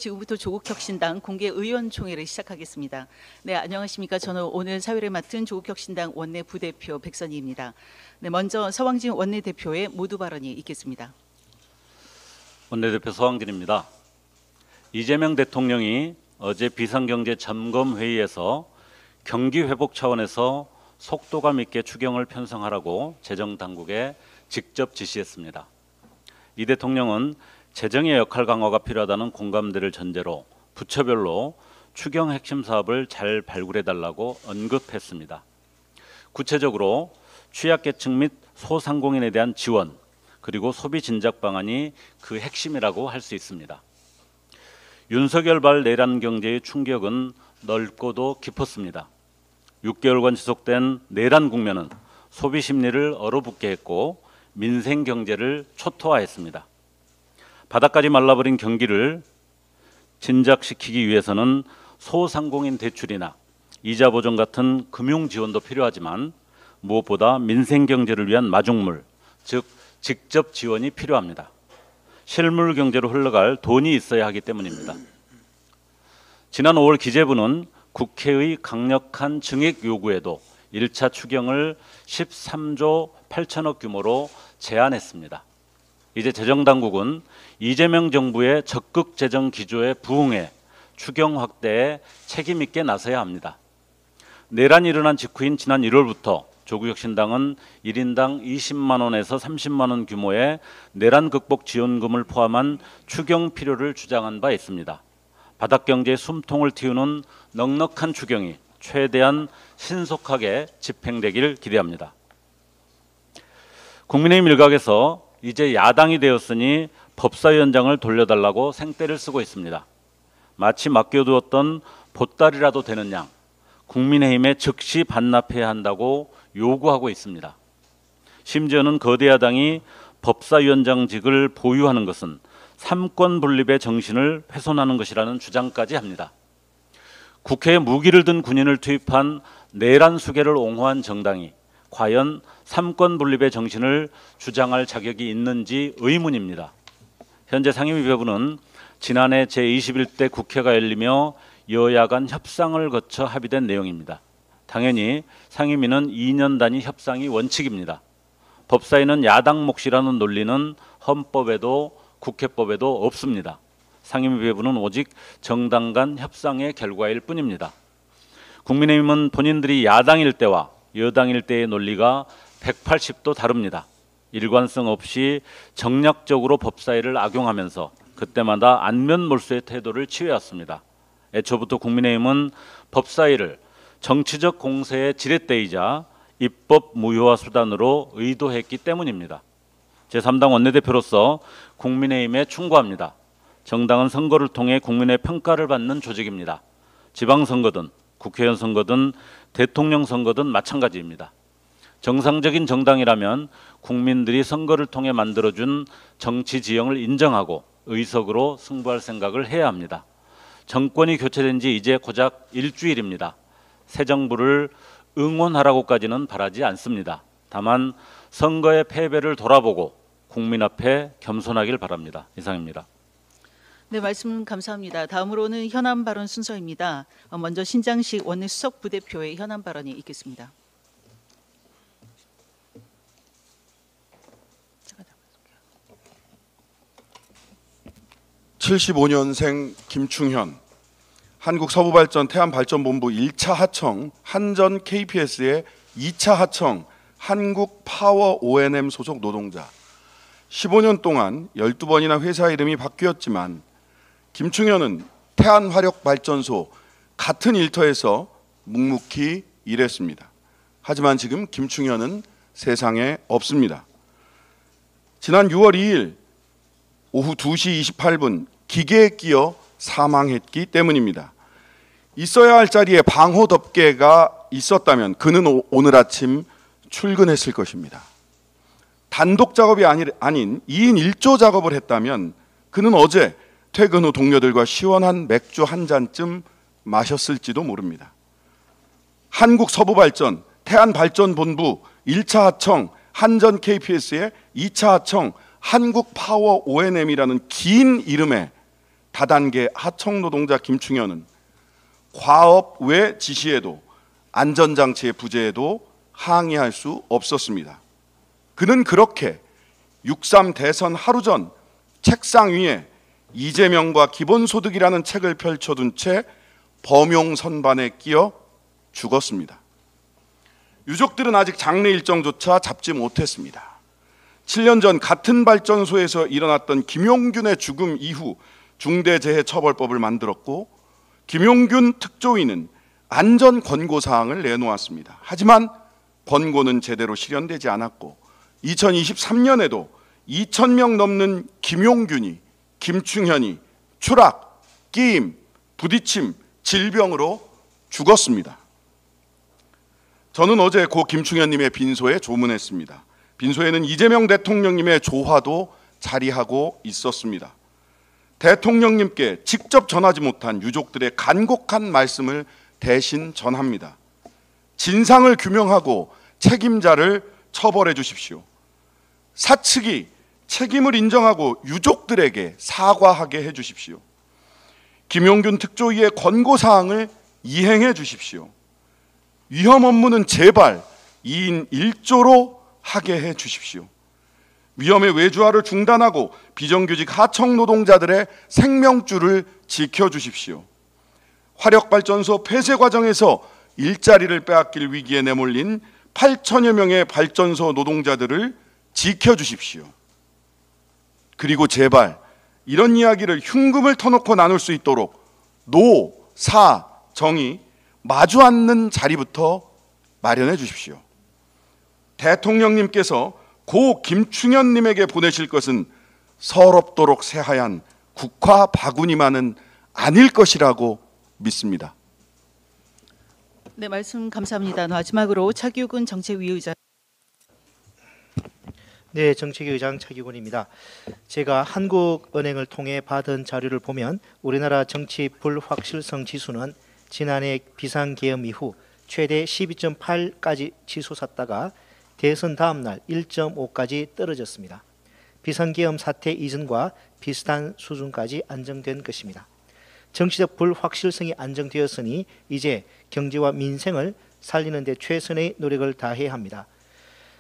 지금부터 조국혁신당 공개의원총회를 시작하겠습니다. 네, 안녕하십니까. 저는 오늘 사회를 맡은 조국혁신당 원내 부대표 백선희입니다. 네, 먼저 서왕진 원내대표의 모두 발언이 있겠습니다. 원내대표 서왕진입니다. 이재명 대통령이 어제 비상경제 점검회의에서 경기 회복 차원에서 속도감 있게 추경을 편성하라고 재정당국에 직접 지시했습니다. 이 대통령은 재정의 역할 강화가 필요하다는 공감대를 전제로 부처별로 추경 핵심 사업을 잘 발굴해달라고 언급했습니다. 구체적으로 취약계층 및 소상공인에 대한 지원 그리고 소비 진작 방안이 그 핵심이라고 할 수 있습니다. 윤석열발 내란 경제의 충격은 넓고도 깊었습니다. 6개월간 지속된 내란 국면은 소비 심리를 얼어붙게 했고 민생 경제를 초토화했습니다. 바닥까지 말라버린 경기를 진작시키기 위해서는 소상공인 대출이나 이자 보전 같은 금융 지원도 필요하지만 무엇보다 민생 경제를 위한 마중물, 즉 직접 지원이 필요합니다. 실물 경제로 흘러갈 돈이 있어야 하기 때문입니다. 지난 5월 기재부는 국회의 강력한 증액 요구에도 1차 추경을 13조 8천억 규모로 제안했습니다. 이제 재정당국은 이재명 정부의 적극 재정 기조에 부응해 추경 확대에 책임 있게 나서야 합니다. 내란이 일어난 직후인 지난 1월부터 조국혁신당은 1인당 20만 원에서 30만 원 규모의 내란 극복 지원금을 포함한 추경 필요를 주장한 바 있습니다. 바닥 경제의 숨통을 틔우는 넉넉한 추경이 최대한 신속하게 집행되길 기대합니다. 국민의힘 일각에서 이제 야당이 되었으니 법사위원장을 돌려달라고 생떼를 쓰고 있습니다. 마치 맡겨두었던 보따리라도 되는 양 국민의힘에 즉시 반납해야 한다고 요구하고 있습니다. 심지어는 거대 야당이 법사위원장직을 보유하는 것은 삼권 분립의 정신을 훼손하는 것이라는 주장까지 합니다. 국회에 무기를 든 군인을 투입한 내란 수괴를 옹호한 정당이 과연 삼권 분립의 정신을 주장할 자격이 있는지 의문입니다. 현재 상임위배부는 지난해 제21대 국회가 열리며 여야 간 협상을 거쳐 합의된 내용입니다. 당연히 상임위는 2년 단위 협상이 원칙입니다. 법사위는 야당 몫이라는 논리는 헌법에도 국회법에도 없습니다. 상임위배부는 오직 정당 간 협상의 결과일 뿐입니다. 국민의힘은 본인들이 야당일 때와 여당일 때의 논리가 180도 다릅니다. 일관성 없이 정략적으로 법사위를 악용하면서 그때마다 안면몰수의 태도를 취해왔습니다. 애초부터 국민의힘은 법사위를 정치적 공세의 지렛대이자 입법 무효화 수단으로 의도했기 때문입니다. 제3당 원내대표로서 국민의힘에 충고합니다. 정당은 선거를 통해 국민의 평가를 받는 조직입니다. 지방선거든 국회의원 선거든 대통령 선거든 마찬가지입니다. 정상적인 정당이라면 국민들이 선거를 통해 만들어준 정치 지형을 인정하고 의석으로 승부할 생각을 해야 합니다. 정권이 교체된 지 이제 고작 일주일입니다. 새 정부를 응원하라고까지는 바라지 않습니다. 다만 선거의 패배를 돌아보고 국민 앞에 겸손하길 바랍니다. 이상입니다. 네, 말씀 감사합니다. 다음으로는 현안 발언 순서입니다. 먼저 신장식 원내 수석 부대표의 현안 발언이 있겠습니다. 75년생 김충현, 한국서부발전 태안발전본부 1차 하청 한전 KPS의 2차 하청 한국파워 O&M 소속 노동자. 15년 동안 12번이나 회사 이름이 바뀌었지만 김충현은 태안화력발전소 같은 일터에서 묵묵히 일했습니다. 하지만 지금 김충현은 세상에 없습니다. 지난 6월 2일 오후 2시 28분 기계에 끼어 사망했기 때문입니다. 있어야 할 자리에 방호 덮개가 있었다면 그는 오늘 아침 출근했을 것입니다. 단독 작업이 아닌 2인 1조 작업을 했다면 그는 어제 퇴근 후 동료들과 시원한 맥주 한 잔쯤 마셨을지도 모릅니다. 한국서부발전 태안발전본부 1차 하청 한전 KPS의 2차 하청 한국파워 O&M이라는 긴 이름에 다단계 하청 노동자 김충현은 과업 외 지시에도 안전장치의 부재에도 항의할 수 없었습니다. 그는 그렇게 6.3 대선 하루 전 책상 위에 이재명과 기본소득이라는 책을 펼쳐둔 채 범용 선반에 끼어 죽었습니다. 유족들은 아직 장례 일정조차 잡지 못했습니다. 7년 전 같은 발전소에서 일어났던 김용균의 죽음 이후 중대재해처벌법을 만들었고 김용균 특조위는 안전 권고 사항을 내놓았습니다. 하지만 권고는 제대로 실현되지 않았고 2023년에도 2,000명 넘는 김용균이, 김충현이 추락, 끼임, 부딪힘, 질병으로 죽었습니다. 저는 어제 고 김충현님의 빈소에 조문했습니다. 빈소에는 이재명 대통령님의 조화도 자리하고 있었습니다. 대통령님께 직접 전하지 못한 유족들의 간곡한 말씀을 대신 전합니다. 진상을 규명하고 책임자를 처벌해 주십시오. 사측이 책임을 인정하고 유족들에게 사과하게 해 주십시오. 김용균 특조위의 권고사항을 이행해 주십시오. 위험 업무는 제발 2인 1조로 하게 해 주십시오. 위험의 외주화를 중단하고 비정규직 하청 노동자들의 생명줄을 지켜주십시오. 화력발전소 폐쇄 과정에서 일자리를 빼앗길 위기에 내몰린 8천여 명의 발전소 노동자들을 지켜주십시오. 그리고 제발 이런 이야기를 흉금을 터놓고 나눌 수 있도록 노, 사, 정이 마주 앉는 자리부터 마련해 주십시오. 대통령님께서 고 김충현님에게 보내실 것은 서럽도록 새하얀 국화 바구니만은 아닐 것이라고 믿습니다. 네, 말씀 감사합니다. 마지막으로 차기욱은 정책위 의장. 네, 정책위 의장 차기욱입니다. 제가 한국은행을 통해 받은 자료를 보면 우리나라 정치 불확실성 지수는 지난해 비상계엄 이후 최대 12.8까지 치솟았다가 대선 다음 날 1.5까지 떨어졌습니다. 비상계엄 사태 이전과 비슷한 수준까지 안정된 것입니다. 정치적 불확실성이 안정되었으니 이제 경제와 민생을 살리는 데 최선의 노력을 다해야 합니다.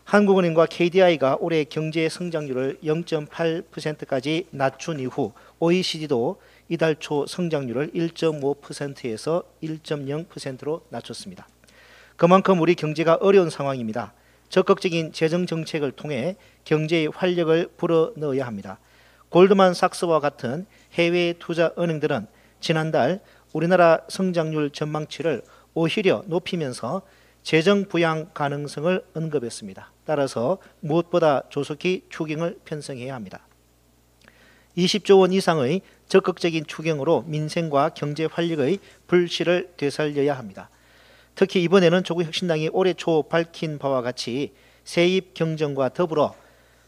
한국은행과 KDI가 올해 경제 성장률을 0.8%까지 낮춘 이후 OECD도 이달 초 성장률을 1.5%에서 1.0%로 낮췄습니다. 그만큼 우리 경제가 어려운 상황입니다. 적극적인 재정 정책을 통해 경제의 활력을 불어넣어야 합니다. 골드만삭스와 같은 해외 투자 은행들은 지난달 우리나라 성장률 전망치를 오히려 높이면서 재정 부양 가능성을 언급했습니다. 따라서 무엇보다 조속히 추경을 편성해야 합니다. 20조 원 이상의 적극적인 추경으로 민생과 경제 활력의 불씨를 되살려야 합니다. 특히 이번에는 조국혁신당이 올해 초 밝힌 바와 같이 세입 경정과 더불어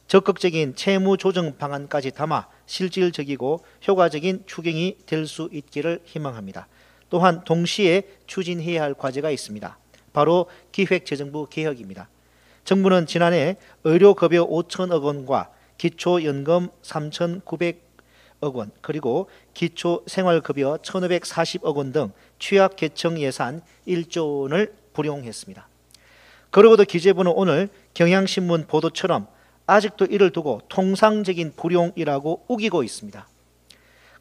적극적인 채무 조정 방안까지 담아 실질적이고 효과적인 추경이 될 수 있기를 희망합니다. 또한 동시에 추진해야 할 과제가 있습니다. 바로 기획재정부 개혁입니다. 정부는 지난해 의료급여 5천억 원과 기초연금 3,900억 원 그리고 기초생활급여 1,540억 원 등 취약계층 예산 1조 원을 불용했습니다. 그러고도 기재부는 오늘 경향신문 보도처럼 아직도 이를 두고 통상적인 불용이라고 우기고 있습니다.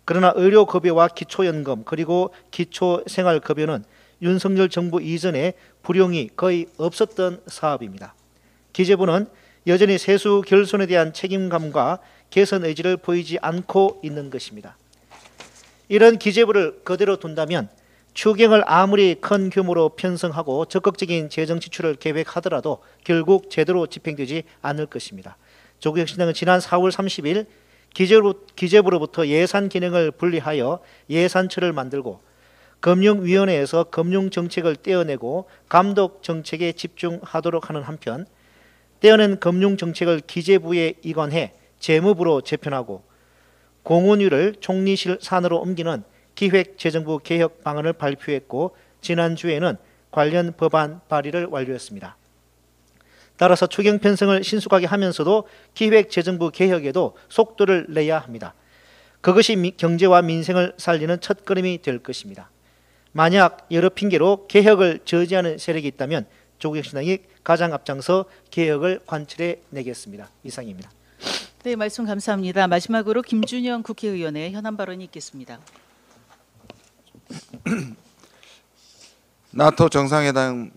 그러나 의료급여와 기초연금 그리고 기초생활급여는 윤석열 정부 이전에 불용이 거의 없었던 사업입니다. 기재부는 여전히 세수 결손에 대한 책임감과 개선 의지를 보이지 않고 있는 것입니다. 이런 기재부를 그대로 둔다면 추경을 아무리 큰 규모로 편성하고 적극적인 재정 지출을 계획하더라도 결국 제대로 집행되지 않을 것입니다. 조국혁신당은 지난 4월 30일 기재부로부터 예산 기능을 분리하여 예산처를 만들고 금융위원회에서 금융정책을 떼어내고 감독정책에 집중하도록 하는 한편 떼어낸 금융정책을 기재부에 이관해 재무부로 재편하고 공훈위를 총리실 산으로 옮기는 기획재정부 개혁 방안을 발표했고 지난주에는 관련 법안 발의를 완료했습니다. 따라서 추경 편성을 신속하게 하면서도 기획재정부 개혁에도 속도를 내야 합니다. 그것이 경제와 민생을 살리는 첫걸음이 될 것입니다. 만약 여러 핑계로 개혁을 저지하는 세력이 있다면 조국혁신당이 가장 앞장서 개혁을 관철해 내겠습니다. 이상입니다. 네, 말씀 감사합니다. 마지막으로 김준영 국회의원의 현안 발언이 있겠습니다. 나토 정상회담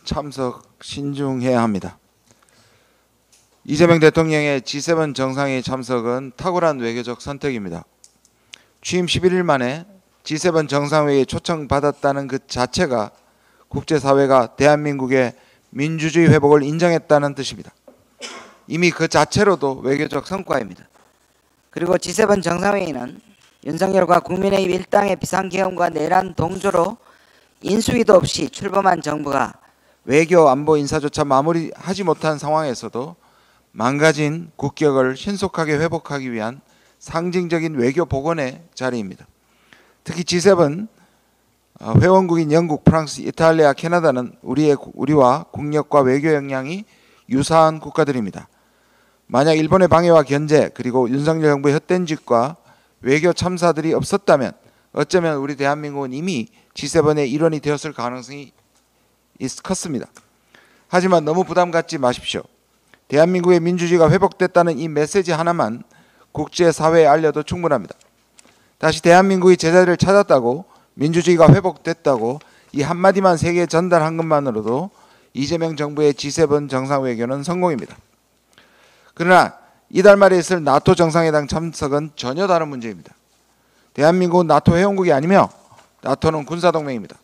참석 신중해야 합니다. 이재명 대통령의 G7 정상회의 참석은 탁월한 외교적 선택입니다. 취임 11일 만에 G7 정상회의에 초청받았다는 그 자체가 국제사회가 대한민국의 민주주의 회복을 인정했다는 뜻입니다. 이미 그 자체로도 외교적 성과입니다. 그리고 G7 정상회의는 윤석열과 국민의힘 일당의 비상계엄과 내란 동조로 인수위도 없이 출범한 정부가 외교 안보 인사조차 마무리하지 못한 상황에서도 망가진 국격을 신속하게 회복하기 위한 상징적인 외교 복원의 자리입니다. 특히 G7 회원국인 영국, 프랑스, 이탈리아, 캐나다는 우리와 국력과 외교 역량이 유사한 국가들입니다. 만약 일본의 방해와 견제 그리고 윤석열 정부의 헛된 짓과 외교 참사들이 없었다면 어쩌면 우리 대한민국은 이미 G7의 일원이 되었을 가능성이 컸습니다. 하지만 너무 부담 갖지 마십시오. 대한민국의 민주주의가 회복됐다는 이 메시지 하나만 국제사회에 알려도 충분합니다. 다시 대한민국이 제자리를 찾았다고, 민주주의가 회복됐다고 이 한마디만 세계에 전달한 것만으로도 이재명 정부의 G7 정상외교는 성공입니다. 그러나 이달 말에 있을 나토 정상회담 참석은 전혀 다른 문제입니다. 대한민국은 나토 회원국이 아니며 나토는 군사동맹입니다.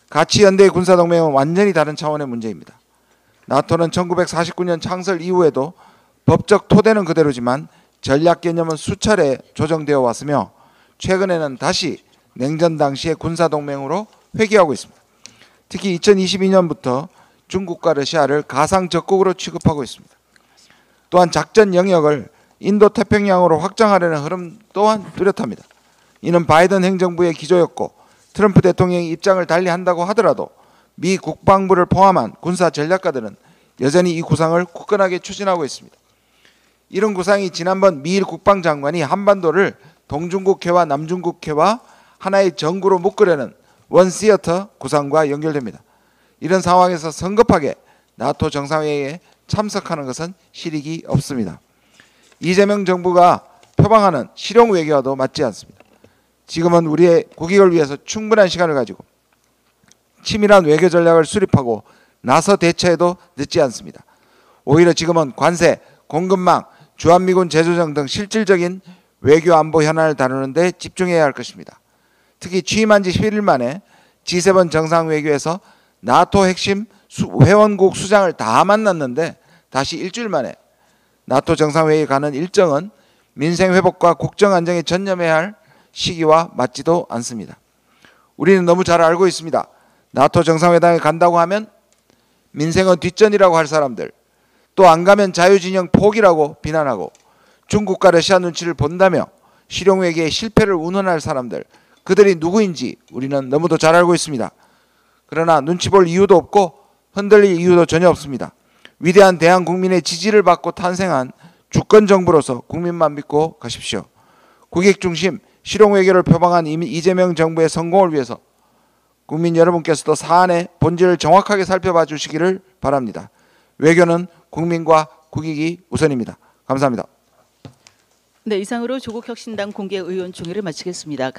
가치연대의 군사동맹은 완전히 다른 차원의 문제입니다. 나토는 1949년 창설 이후에도 법적 토대는 그대로지만 전략 개념은 수차례 조정되어 왔으며 최근에는 다시 냉전 당시의 군사동맹으로 회귀하고 있습니다. 특히 2022년부터 중국과 러시아를 가상 적국으로 취급하고 있습니다. 또한 작전 영역을 인도태평양으로 확장하려는 흐름 또한 뚜렷합니다. 이는 바이든 행정부의 기조였고 트럼프 대통령이 입장을 달리한다고 하더라도 미 국방부를 포함한 군사 전략가들은 여전히 이 구상을 굳건하게 추진하고 있습니다. 이런 구상이 지난번 미일 국방장관이 한반도를 동중국해와 남중국해와 하나의 정구로 묶으려는 원시어터 구상과 연결됩니다. 이런 상황에서 성급하게 나토 정상회의에 참석하는 것은 실익이 없습니다. 이재명 정부가 표방하는 실용 외교와도 맞지 않습니다. 지금은 우리의 국익을 위해서 충분한 시간을 가지고 치밀한 외교 전략을 수립하고 나서 대처해도 늦지 않습니다. 오히려 지금은 관세, 공급망, 주한미군 재조정 등 실질적인 외교 안보 현안을 다루는 데 집중해야 할 것입니다. 특히 취임한 지 11일 만에 G7 정상외교에서 나토 핵심 회원국 수장을 다 만났는데 다시 일주일 만에 나토 정상회의에 가는 일정은 민생 회복과 국정 안정에 전념해야 할 시기와 맞지도 않습니다. 우리는 너무 잘 알고 있습니다. 나토 정상회담에 간다고 하면 민생은 뒷전이라고 할 사람들, 또 안 가면 자유진영 포기라고 비난하고 중국과 러시아 눈치를 본다며 실용외교의 실패를 운운할 사람들, 그들이 누구인지 우리는 너무도 잘 알고 있습니다. 그러나 눈치 볼 이유도 없고 흔들릴 이유도 전혀 없습니다. 위대한 대한국민의 지지를 받고 탄생한 주권정부로서 국민만 믿고 가십시오. 국익중심 실용외교를 표방한 이재명 정부의 성공을 위해서 국민 여러분께서도 사안의 본질을 정확하게 살펴봐 주시기를 바랍니다. 외교는 국민과 국익이 우선입니다. 감사합니다. 네, 이상으로 조국혁신당 공개의원총회를 마치겠습니다.